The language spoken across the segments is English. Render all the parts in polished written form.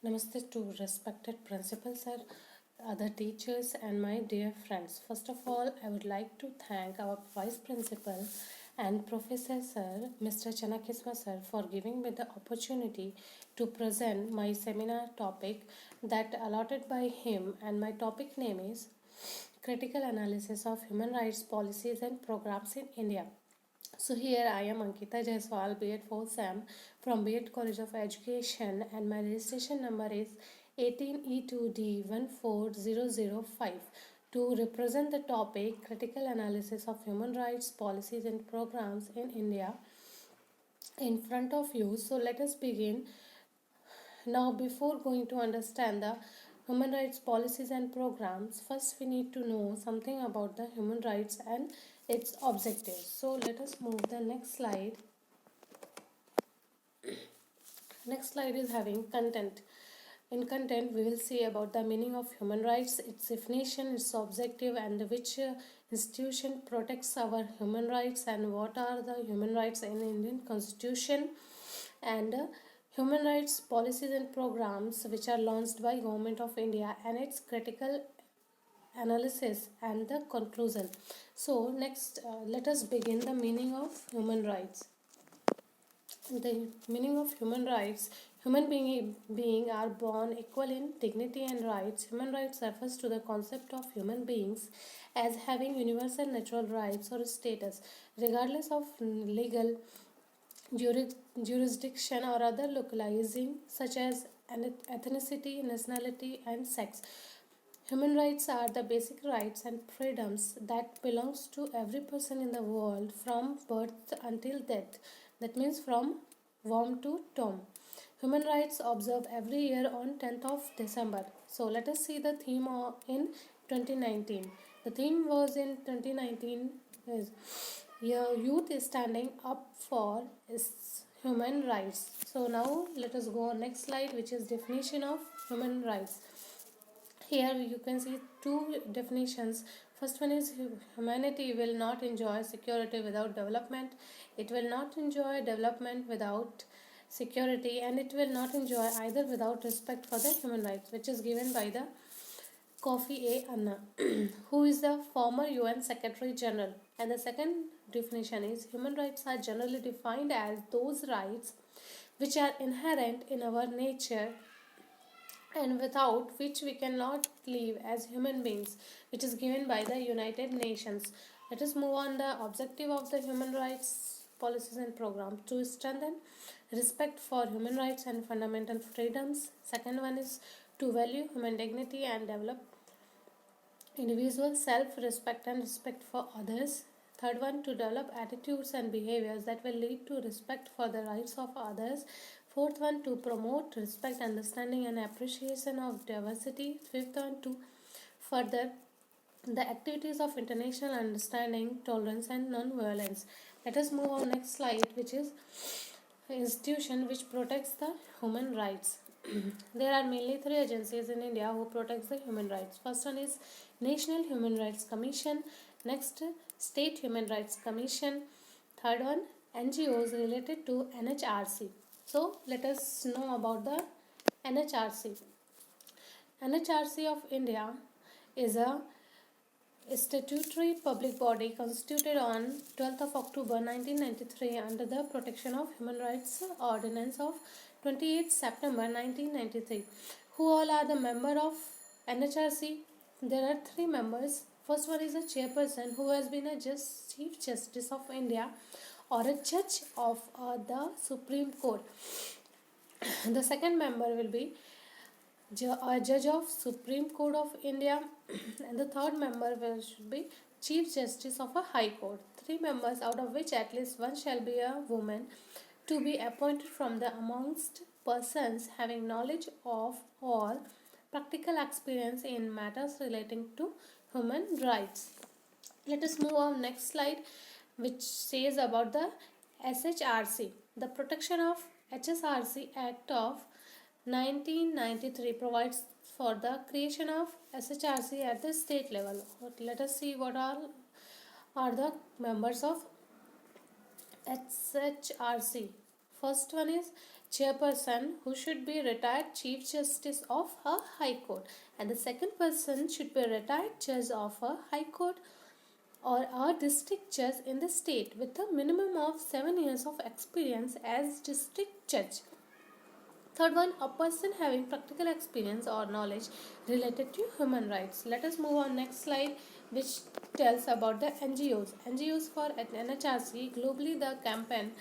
Namaste to respected principals, sir, other teachers, and my dear friends. First of all, I would like to thank our Vice Principal and Professor Sir, Mr. Chanakisma Sir, for giving me the opportunity to present my seminar topic that allotted by him, and my topic name is Critical Analysis of Human Rights Policies and Programs in India. So here I am Ankita Jaiswal, B.Ed 4th SEM from B.Ed College of Education, and my registration number is 18E2D14005 to represent the topic Critical Analysis of Human Rights Policies and Programs in India in front of you. So let us begin. Now, before going to understand the human rights policies and programs, first we need to know something about the human rights and its objectives. So let us move the next slide. Next slide is having content. In content, we will see about the meaning of human rights, its definition, its objective, and which institution protects our human rights, and what are the human rights in Indian Constitution, and human rights policies and programs which are launched by Government of India, and its critical analysis and the conclusion. So next, let us begin the meaning of human rights. The meaning of human rights: human being are born equal in dignity and rights. Human rights refers to the concept of human beings as having universal natural rights or status, regardless of legal jurisdiction or other localizing, such as ethnicity, nationality, and sex. Human rights are the basic rights and freedoms that belongs to every person in the world from birth until death. That means from womb to tomb. Human rights observed every year on 10th of December. So let us see the theme in 2019. The theme was in 2019 is youth is standing up for its human rights. So now let us go on next slide, which is definition of human rights. Here you can see two definitions. First one is humanity will not enjoy security without development. It will not enjoy development without security, and it will not enjoy either without respect for the human rights, which is given by the Kofi A. Annan, who is the former UN Secretary General. And the second definition is human rights are generally defined as those rights which are inherent in our nature and without which we cannot live as human beings, which is given by the United Nations. Let us move on the objective of the human rights policies and programs: to strengthen respect for human rights and fundamental freedoms. Second one is to value human dignity and develop individual self-respect and respect for others. Third one, to develop attitudes and behaviors that will lead to respect for the rights of others. Fourth one, to promote respect, understanding, and appreciation of diversity. Fifth one, to further the activities of international understanding, tolerance, and non-violence. Let us move on next slide, which is institution which protects the human rights. There are mainly three agencies in India who protects the human rights. First one is National Human Rights Commission. Next, State Human Rights Commission. Third one, NGOs related to NHRC. So let us know about the NHRC. NHRC of India is a statutory public body constituted on 12th of October 1993 under the Protection of Human Rights Ordinance of 28th September 1993. Who all are the member of NHRC? There are three members. First one is a chairperson who has been a Chief Justice of India or a judge of the Supreme Court. The second member will be a judge of Supreme Court of India, and the third member should be Chief Justice of a High Court. Three members, out of which at least one shall be a woman, to be appointed from the amongst persons having knowledge of or practical experience in matters relating to human rights. Let us move on next slide, which says about the SHRC. The Protection of HSRC Act of 1993 provides for the creation of SHRC at the state level. Let us see what are the members of SHRC. First one is chairperson, who should be retired Chief Justice of a High Court, and the second person should be retired judge of a High Court or a district judge in the state with a minimum of 7 years of experience as district judge. Third one, a person having practical experience or knowledge related to human rights. Let us move on next slide, which tells about the NGOs. NGOs for NHRC, globally the campaign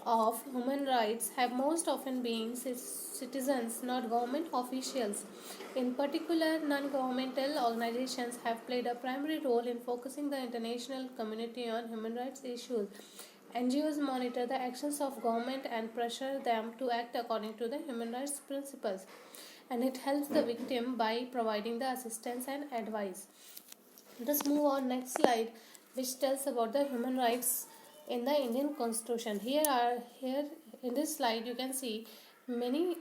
of human rights have most often been citizens, not government officials. In particular, non-governmental organizations have played a primary role in focusing the international community on human rights issues. NGOs monitor the actions of government and pressure them to act according to the human rights principles, and it helps the victim by providing the assistance and advice. Let's move on next slide, which tells about the human rights in the Indian Constitution. Here in this slide you can see many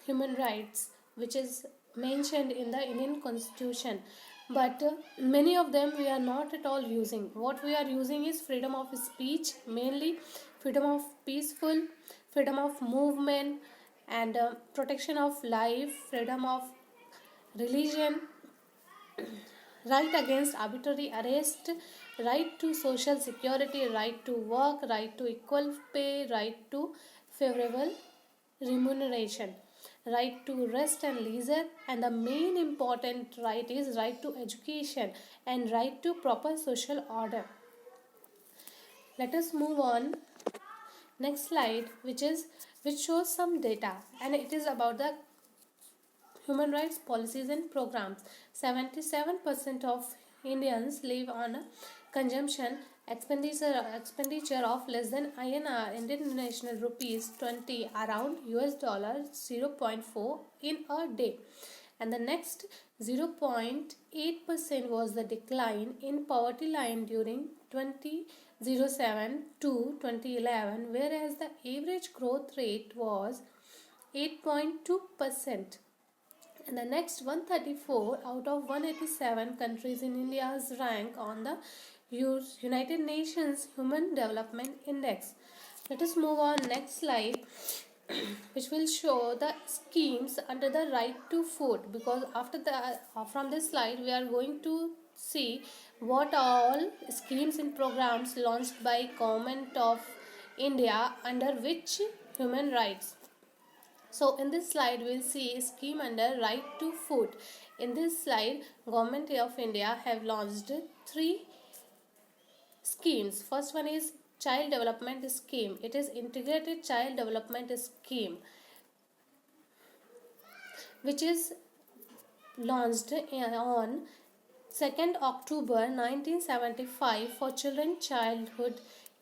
human rights which is mentioned in the Indian Constitution, but many of them we are not at all using. What we are using is freedom of speech, mainly freedom of peaceful, freedom of movement, and protection of life, freedom of religion, right against arbitrary arrest, right to social security, right to work, right to equal pay, right to favorable remuneration, right to rest and leisure, and the main important right is right to education and right to proper social order. Let us move on next slide, which shows some data, and it is about the human rights policies and programs. 77% of Indians live on a consumption expenditure of less than INR, Indian National Rupees 20, around US dollar 0.4 in a day. And the next 0.8% was the decline in poverty line during 2007 to 2011, whereas the average growth rate was 8.2%. And the next 134 out of 187 countries in India's rank on the United Nations Human Development Index. Let us move on next slide, which will show the schemes under the right to food, because from this slide we are going to see what all schemes and programs launched by Government of India under which human rights. So in this slide we will see a scheme under right to food. In this slide, Government of India have launched 3 schemes. First one is Child Development Scheme. It is Integrated Child Development Scheme, which is launched on 2nd October 1975 for children childhood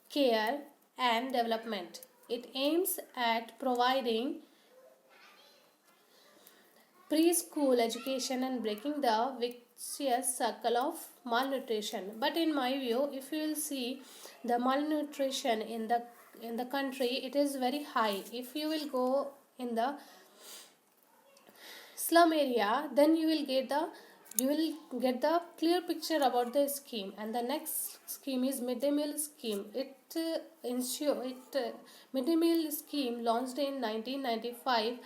care and development. It aims at providing preschool education and breaking the vicious circle of malnutrition. But in my view, if you will see the malnutrition in the country, it is very high. If you will go in the slum area, then you will get the clear picture about the scheme. And the next scheme is midday meal scheme. Midday meal scheme launched in 1995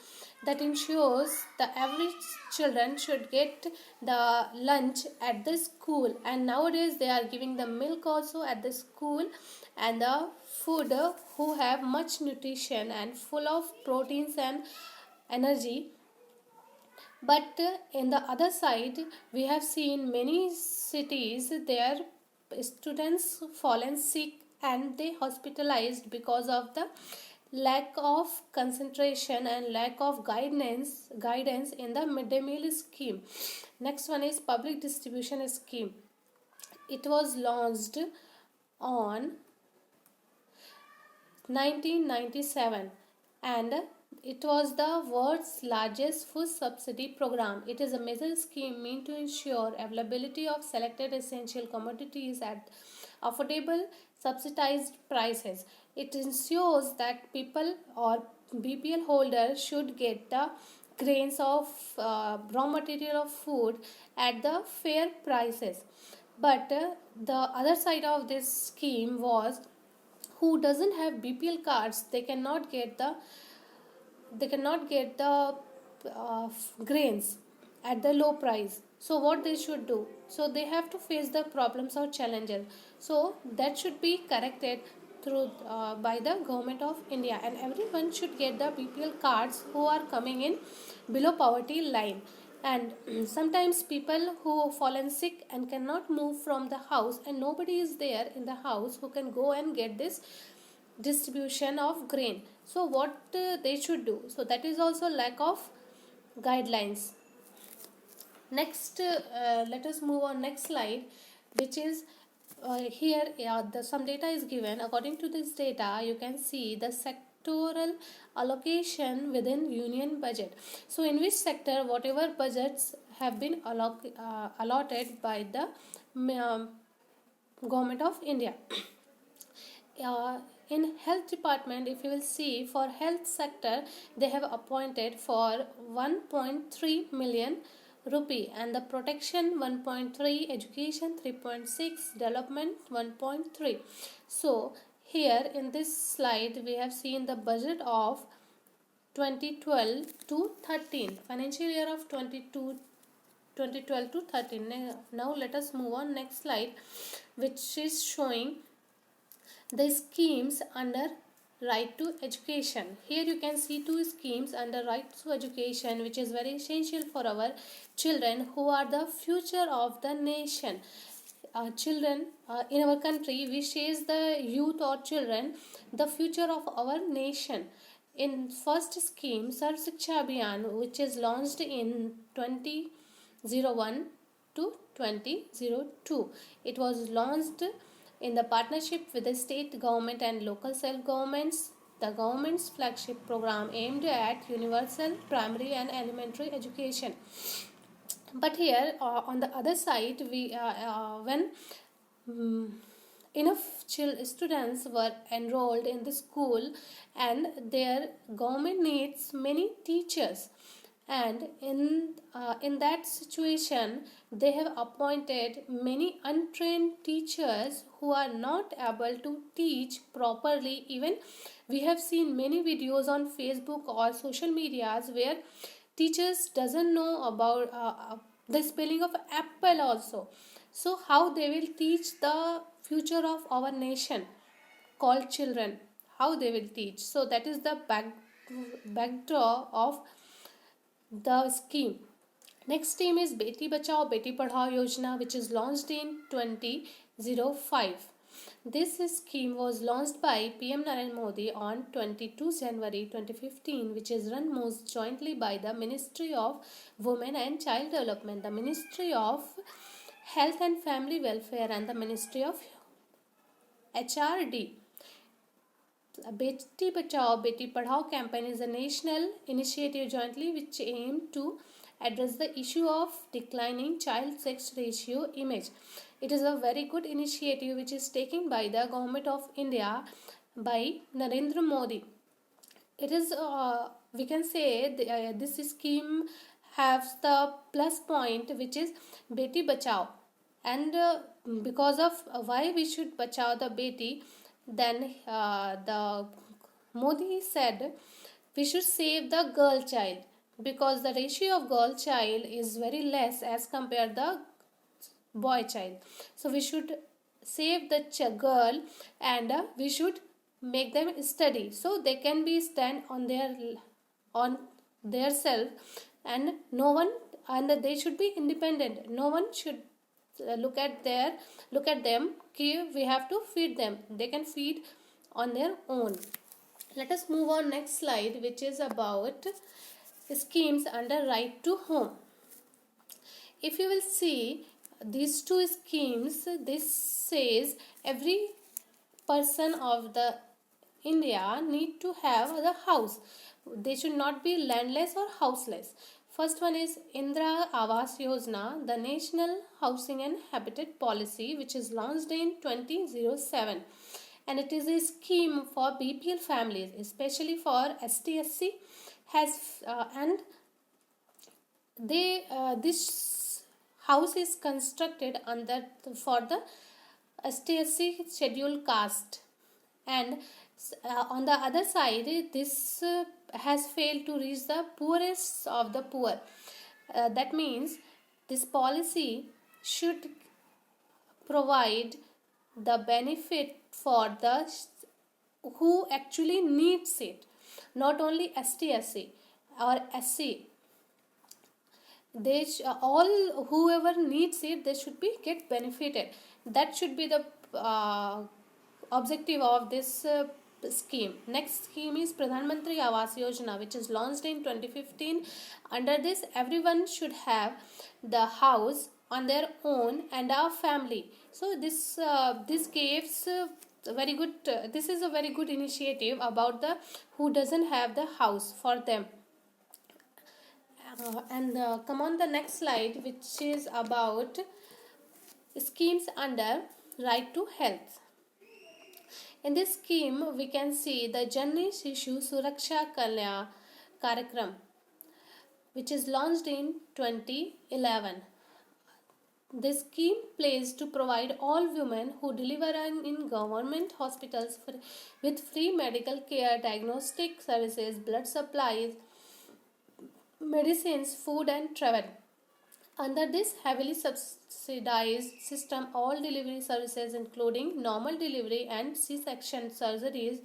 that ensures the average children should get the lunch at the school, and nowadays they are giving the milk also at the school, and the food who have much nutrition and full of proteins and energy. But in the other side, we have seen many cities, their students fallen sick and they hospitalized because of the lack of concentration and lack of guidance in the midday meal scheme. Next one is public distribution scheme. It was launched on 1997, and it was the world's largest food subsidy program. It is a major scheme meant to ensure availability of selected essential commodities at affordable subsidized prices. It ensures that people or BPL holders should get the grains of raw material of food at the fair prices. But the other side of this scheme was who doesn't have BPL cards, they cannot get the grains at the low price. So what they should do, so they have to face the problems or challenges. So that should be corrected through by the government of India, and everyone should get the BPL cards who are coming in below poverty line. And sometimes people who fallen sick and cannot move from the house, and nobody is there in the house who can go and get this distribution of grain. So what they should do, so that is also lack of guidelines. Next, let us move on next slide, which is here some data is given. According to this data, you can see the sectoral allocation within union budget. So in which sector whatever budgets have been allotted by the government of India. In health department, if you will see, for health sector they have appointed for 1.3 million rupee, and the protection 1.3, education 3.6, development 1.3. So here in this slide we have seen the budget of 2012 to 13, financial year of 2012 to 13. Now let us move on next slide, which is showing the schemes under right to education. Here you can see two schemes under right to education, which is very essential for our children who are the future of the nation. Children in our country, we chase the youth or children, the future of our nation. In first scheme, Sarv Shiksha Abhiyan, which is launched in 2001 to 2002. It was launched in the partnership with the state government and local self-governments. The government's flagship program aimed at universal primary and elementary education. But here on the other side, when enough students were enrolled in the school, and their government needs many teachers, and in that situation they have appointed many untrained teachers who are not able to teach properly. Even we have seen many videos on Facebook or social medias where teachers doesn't know about the spelling of apple also. So how they will teach the future of our nation called children, how they will teach? So that is the backdraw of the scheme. Next scheme is Beti Bachao Beti Padhao Yojana, which is launched in 2005. This scheme was launched by PM Narendra Modi on 22 January 2015, which is run most jointly by the Ministry of Women and Child Development, the Ministry of Health and Family Welfare, and the Ministry of HRD. Beti Bachao Beti Padhao campaign is a national initiative jointly which aims to address the issue of declining child sex ratio image. It is a very good initiative which is taken by the government of India by Narendra Modi. It is we can say this scheme has the plus point, which is Beti Bachao, and because of why we should bachao the Beti, then the Modi said we should save the girl child, because the ratio of girl child is very less as compared the boy child. So we should save the girl, and we should make them study so they can be stand on their self, and no one, and they should be independent. No one should look at them we have to feed them. They can feed on their own. Let us move on next slide, which is about schemes under right to home. If you will see these two schemes, this says every person of the India need to have the house. They should not be landless or houseless. First one is Indra Awas Yojana, the National Housing and Habitat Policy, which is launched in 2007, and it is a scheme for BPL families, especially for ST/SC. And this house is constructed for the ST/SC scheduled caste, and on the other side, this has failed to reach the poorest of the poor. That means this policy should provide the benefit for the who actually needs it, not only STSC or SC. They all whoever needs it, they should be get benefited. That should be the objective of this scheme. Next scheme is Pradhan Mantri Awas Yojana, which is launched in 2015. Under this, everyone should have the house on their own and a family. So this gives very good. This is a very good initiative about the who doesn't have the house for them. And come on the next slide, which is about schemes under right to health. In this scheme, we can see the Janni Shishu Suraksha Kalya Karyakram, which is launched in 2011. This scheme plays to provide all women who deliver in government hospitals with free medical care, diagnostic services, blood supplies, medicines, food and travel. Under this heavily subsidized system, all delivery services including normal delivery and C-section surgeries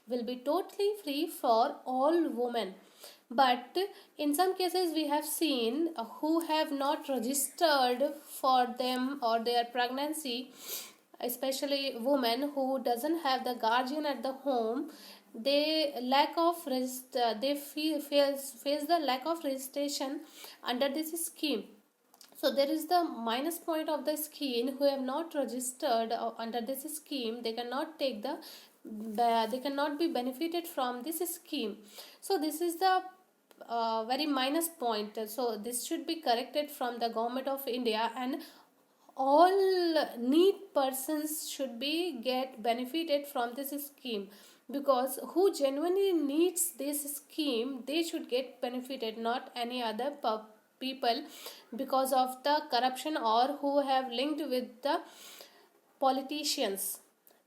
will be totally free for all women. But in some cases we have seen who have not registered for them or their pregnancy, especially women who doesn't have the guardian at the home. They face the lack of registration under this scheme. So there is the minus point of the scheme. Who have not registered under this scheme, they cannot take they cannot be benefited from this scheme. So this is the very minus point. So this should be corrected from the government of India, and all need persons should be get benefited from this scheme, because who genuinely needs this scheme, they should get benefited, not any other people because of the corruption or who have linked with the politicians.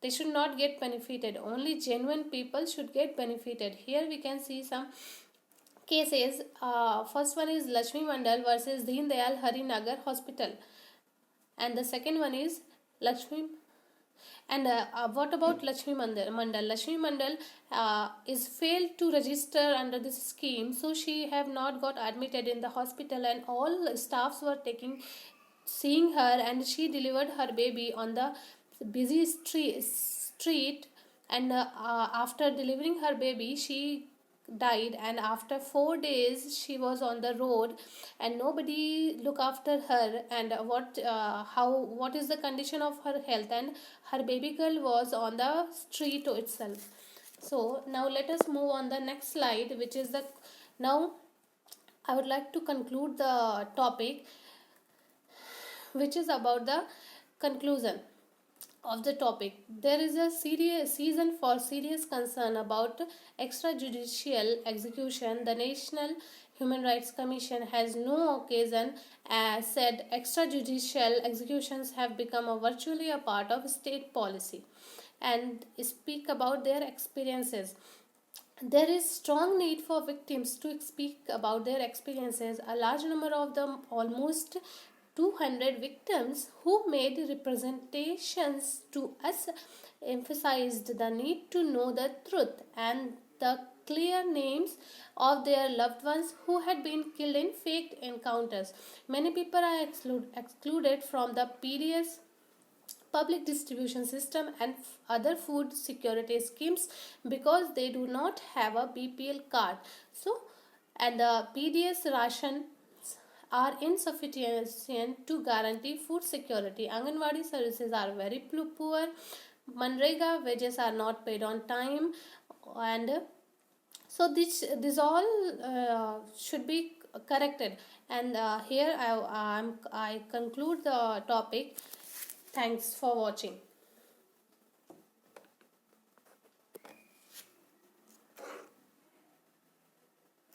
They should not get benefited. Only genuine people should get benefited. Here we can see some cases. First one is Lakshmi Mandal versus Deen Dayal Harinagar Hospital, and the second one is Lakshmi. And what about Lakshmi Mandal? Lakshmi Mandal is failed to register under this scheme, so she have not got admitted in the hospital, and all staffs were seeing her, and she delivered her baby on the busy street, and after delivering her baby, she died, and after 4 days she was on the road and nobody look after her, and what is the condition of her health, and her baby girl was on the street itself. So now let us move on the next slide, which is now I would like to conclude the topic, which is about the conclusion of the topic. There is a season for serious concern about extrajudicial execution. The National Human Rights Commission has no occasion said extrajudicial executions have become virtually a part of state policy, and speak about their experiences. There is strong need for victims to speak about their experiences. A large number of them, almost 200 victims who made representations to us, emphasized the need to know the truth and the clear names of their loved ones who had been killed in faked encounters. Many people are excluded from the PDS public distribution system and other food security schemes because they do not have a BPL card. So, and the PDS ration are insufficient to guarantee food security. Anganwadi services are very poor. Manrega wages are not paid on time, and so this all should be corrected. And here I conclude the topic. Thanks for watching.